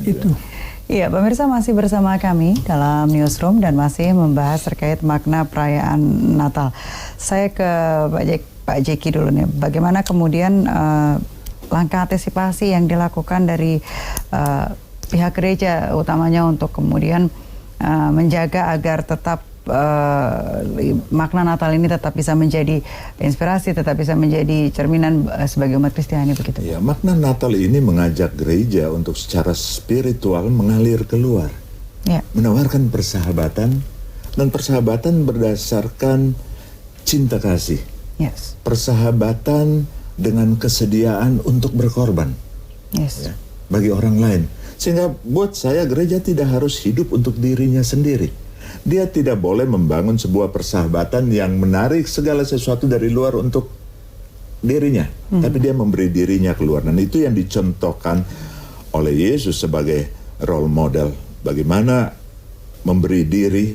Itu. Iya, pemirsa masih bersama kami dalam Newsroom dan masih membahas terkait makna perayaan Natal. Saya ke Pak Jeki dulu nih. Bagaimana kemudian langkah antisipasi yang dilakukan dari pihak gereja, utamanya untuk kemudian menjaga agar tetap makna Natal ini tetap bisa menjadi inspirasi, tetap bisa menjadi cerminan sebagai umat Kristiani begitu. Ya, makna Natal ini mengajak gereja untuk secara spiritual mengalir keluar, menawarkan persahabatan, dan persahabatan berdasarkan cinta kasih, persahabatan dengan kesediaan untuk berkorban bagi orang lain. Sehingga buat saya gereja tidak harus hidup untuk dirinya sendiri. Dia tidak boleh membangun sebuah persahabatan yang menarik segala sesuatu dari luar untuk dirinya. Tapi dia memberi dirinya keluar. Dan itu yang dicontohkan oleh Yesus sebagai role model. Bagaimana memberi diri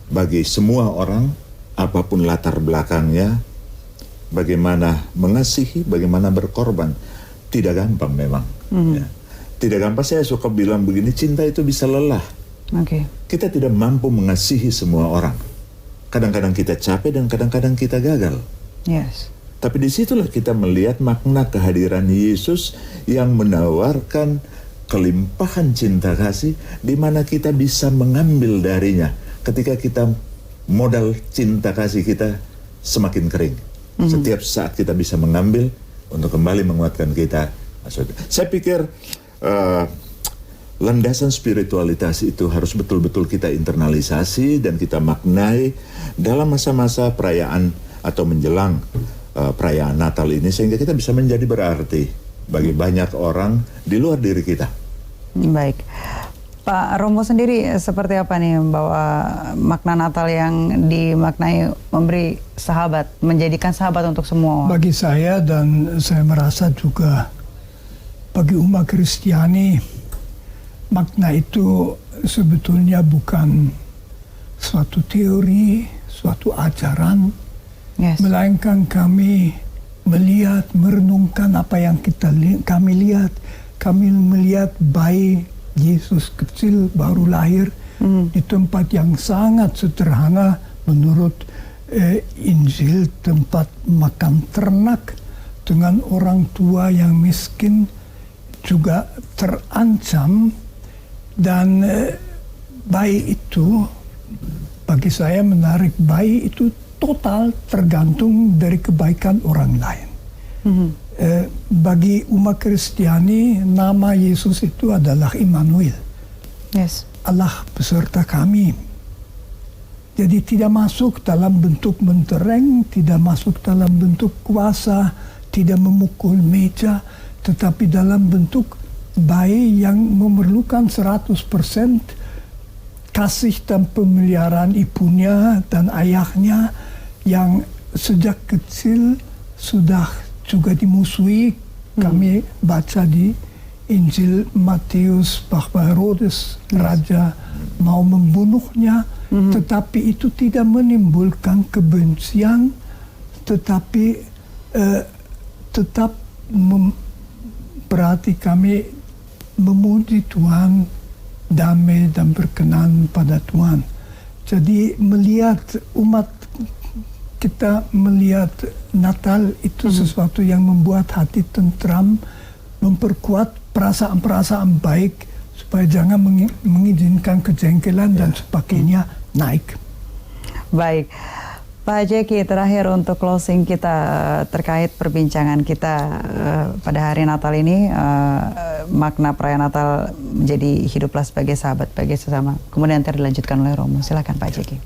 bagi semua orang, apapun latar belakangnya. Bagaimana mengasihi, bagaimana berkorban. Tidak gampang memang. Tidak gampang, saya suka bilang begini, cinta itu bisa lelah. Kita tidak mampu mengasihi semua orang. Kadang-kadang kita capek dan kadang-kadang kita gagal. Tapi disitulah kita melihat makna kehadiran Yesus yang menawarkan kelimpahan cinta kasih, di mana kita bisa mengambil darinya ketika kita modal cinta kasih kita semakin kering. Setiap saat kita bisa mengambil untuk kembali menguatkan kita. Saya pikir landasan spiritualitas itu harus betul-betul kita internalisasi dan kita maknai dalam masa-masa perayaan atau menjelang perayaan Natal ini, sehingga kita bisa menjadi berarti bagi banyak orang di luar diri kita. Baik, Pak Romo sendiri seperti apa nih bahwa makna Natal yang dimaknai memberi sahabat, menjadikan sahabat untuk semua? Bagi saya, dan saya merasa juga bagi umat Kristiani, makna itu sebetulnya bukan suatu teori, suatu ajaran, melainkan kami melihat, merenungkan apa yang kami lihat. Kami melihat bayi Yesus kecil baru lahir di tempat yang sangat sederhana menurut Injil, tempat makan ternak, dengan orang tua yang miskin juga terancam. Dan bayi itu, bagi saya menarik, bayi itu total tergantung dari kebaikan orang lain. Bagi umat Kristiani, nama Yesus itu adalah Immanuel. Allah beserta kami. Jadi tidak masuk dalam bentuk mentereng, tidak masuk dalam bentuk kuasa, tidak memukul meja, tetapi dalam bentuk bayi yang memerlukan 100% kasih dan pemeliharaan ibunya dan ayahnya yang sejak kecil sudah juga dimusuhi. Kami baca di Injil Matius bahwa Herodes Raja mau membunuhnya, tetapi itu tidak menimbulkan kebencian, tetapi tetap berarti kami memuji Tuhan, damai dan berkenan pada Tuhan. Jadi melihat umat kita, melihat Natal itu sesuatu yang membuat hati tentram, memperkuat perasaan-perasaan baik supaya jangan mengizinkan kejengkelan dan sebagainya naik. Baik. Pak Jeki, terakhir untuk closing kita terkait perbincangan kita pada hari Natal ini, makna perayaan Natal menjadi hiduplah sebagai sahabat bagi sesama. Kemudian nanti dilanjutkan oleh Romo. Silakan Pak Jeki.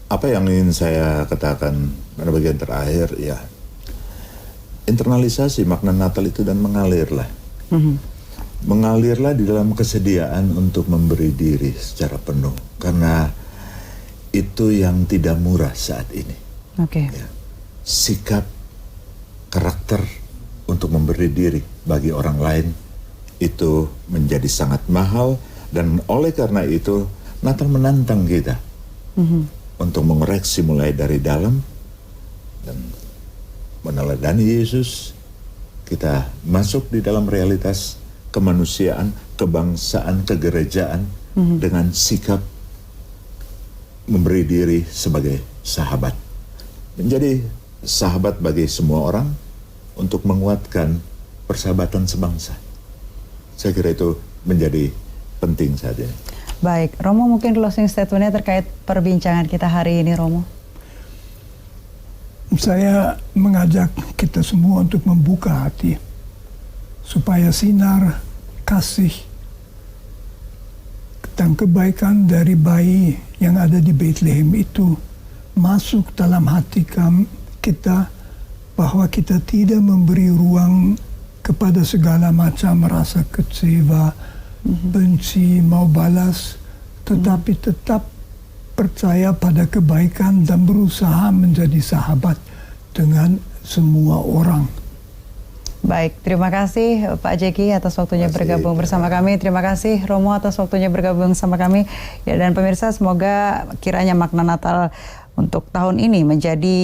Apa yang ingin saya katakan pada bagian terakhir, ya, internalisasi makna Natal itu dan mengalirlah. Mengalirlah di dalam kesediaan untuk memberi diri secara penuh, karena itu yang tidak murah saat ini. Ya. Sikap, karakter untuk memberi diri bagi orang lain itu menjadi sangat mahal, dan oleh karena itu Natal menantang kita untuk mengoreksi mulai dari dalam dan meneladani Yesus. kita masuk di dalam realitas kemanusiaan, kebangsaan, kegerejaan dengan sikap memberi diri sebagai sahabat. Menjadi sahabat bagi semua orang untuk menguatkan persahabatan sebangsa. Saya kira itu menjadi penting saat ini. Baik, Romo mungkin closing statementnya terkait perbincangan kita hari ini, Romo. Saya mengajak kita semua untuk membuka hati supaya sinar kasih dan kebaikan dari bayi yang ada di Bethlehem itu masuk dalam hati kita, bahwa kita tidak memberi ruang kepada segala macam rasa kecewa, benci, mau balas, tetapi tetap percaya pada kebaikan dan berusaha menjadi sahabat dengan semua orang. Baik, terima kasih Pak Jeki atas waktunya bergabung bersama kami. Terima kasih Romo atas waktunya bergabung sama kami. Ya, dan pemirsa, semoga kiranya makna Natal untuk tahun ini menjadi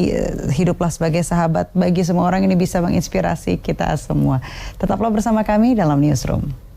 hiduplah sebagai sahabat bagi semua orang ini bisa menginspirasi kita semua. Tetaplah bersama kami dalam Newsroom.